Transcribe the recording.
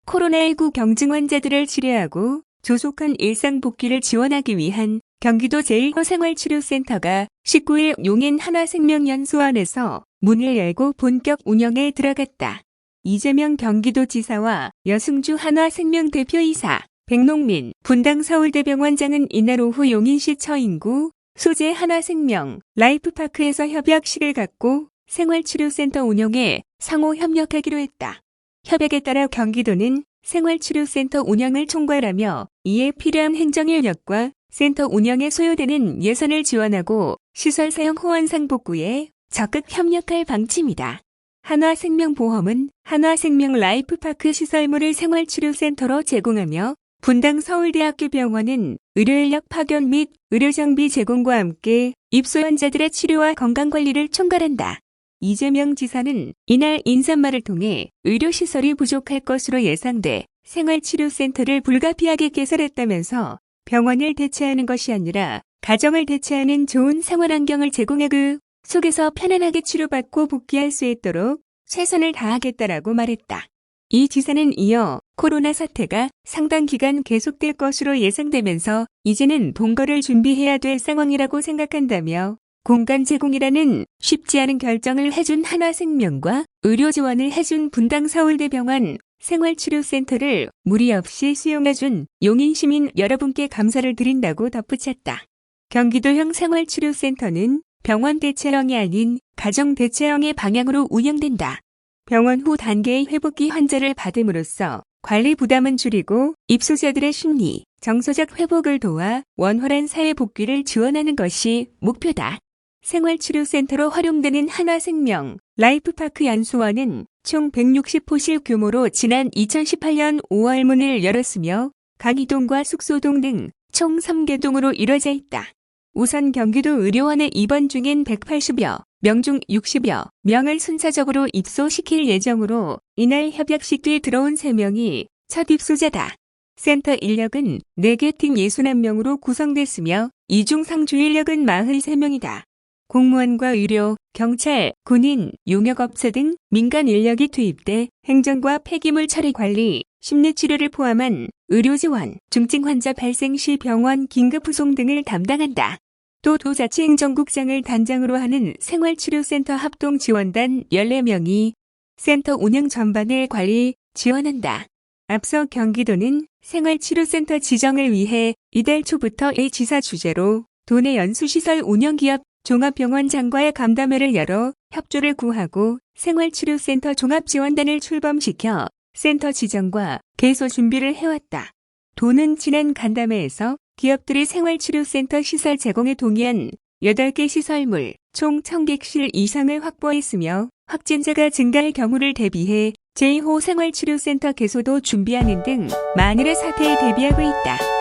코로나19 경증 환자들을 치료하고 조속한 일상 복귀를 지원하기 위한 경기도 제1호 생활치료센터가 19일 용인 한화생명연수원에서 문을 열고 본격 운영에 들어갔다. 이재명 경기도지사와 여승주 한화생명 대표이사, 백농민 분당 서울대병원장은 이날 오후 용인시 처인구 소재 한화생명 라이프파크에서 협약식을 갖고 생활치료센터 운영에 상호 협력하기로 했다. 협약에 따라 경기도는 생활치료센터 운영을 총괄하며 이에 필요한 행정인력과 센터 운영에 소요되는 예산을 지원하고 시설 사용 호환상 복구에 적극 협력할 방침이다. 한화생명보험은 한화생명 라이프파크 시설물을 생활치료센터로 제공하며 분당 서울대학교 병원은 의료인력 파견 및 의료장비 제공과 함께 입소 환자들의 치료와 건강관리를 총괄한다. 이재명 지사는 이날 인사말을 통해 의료시설이 부족할 것으로 예상돼 생활치료센터를 불가피하게 개설했다면서 병원을 대체하는 것이 아니라 가정을 대체하는 좋은 생활환경을 제공해 그 속에서 편안하게 치료받고 복귀할 수 있도록 최선을 다하겠다라고 말했다. 이 지사는 이어 코로나 사태가 상당 기간 계속될 것으로 예상되면서 이제는 본거를 준비해야 될 상황이라고 생각한다며 공간 제공이라는 쉽지 않은 결정을 해준 한화생명과 의료 지원을 해준 분당 서울대병원 생활치료센터를 무리 없이 수용해준 용인시민 여러분께 감사를 드린다고 덧붙였다. 경기도형 생활치료센터는 병원 대체형이 아닌 가정 대체형의 방향으로 운영된다. 병원 후 단계의 회복기 환자를 받음으로써 관리 부담은 줄이고 입소자들의 심리, 정서적 회복을 도와 원활한 사회 복귀를 지원하는 것이 목표다. 생활치료센터로 활용되는 한화생명 라이프파크 연수원은 총 160호실 규모로 지난 2018년 5월 문을 열었으며 강이동과 숙소동 등 총 3개 동으로 이뤄져 있다. 우선 경기도 의료원에 입원 중인 180여 명 중 60여 명을 순차적으로 입소시킬 예정으로 이날 협약식 뒤에 들어온 3명이 첫 입소자다. 센터 인력은 4개 팀 61명으로 구성됐으며 이 중 상주 인력은 43명이다. 공무원과 의료, 경찰, 군인, 용역업체 등 민간 인력이 투입돼 행정과 폐기물 처리 관리, 심리치료를 포함한 의료지원, 중증 환자 발생 시 병원 긴급 후송 등을 담당한다. 또 도자치행정국장을 단장으로 하는 생활치료센터 합동지원단 14명이 센터 운영 전반을 관리, 지원한다. 앞서 경기도는 생활치료센터 지정을 위해 이달 초부터 지사 주재로 도내 연수시설 운영기업 종합병원장과의 간담회를 열어 협조를 구하고 생활치료센터 종합지원단을 출범시켜 센터 지정과 개소 준비를 해왔다. 도는 지난 간담회에서 기업들이 생활치료센터 시설 제공에 동의한 8개 시설물 총 1000객실 이상을 확보했으며 확진자가 증가할 경우를 대비해 제2호 생활치료센터 개소도 준비하는 등 만일의 사태에 대비하고 있다.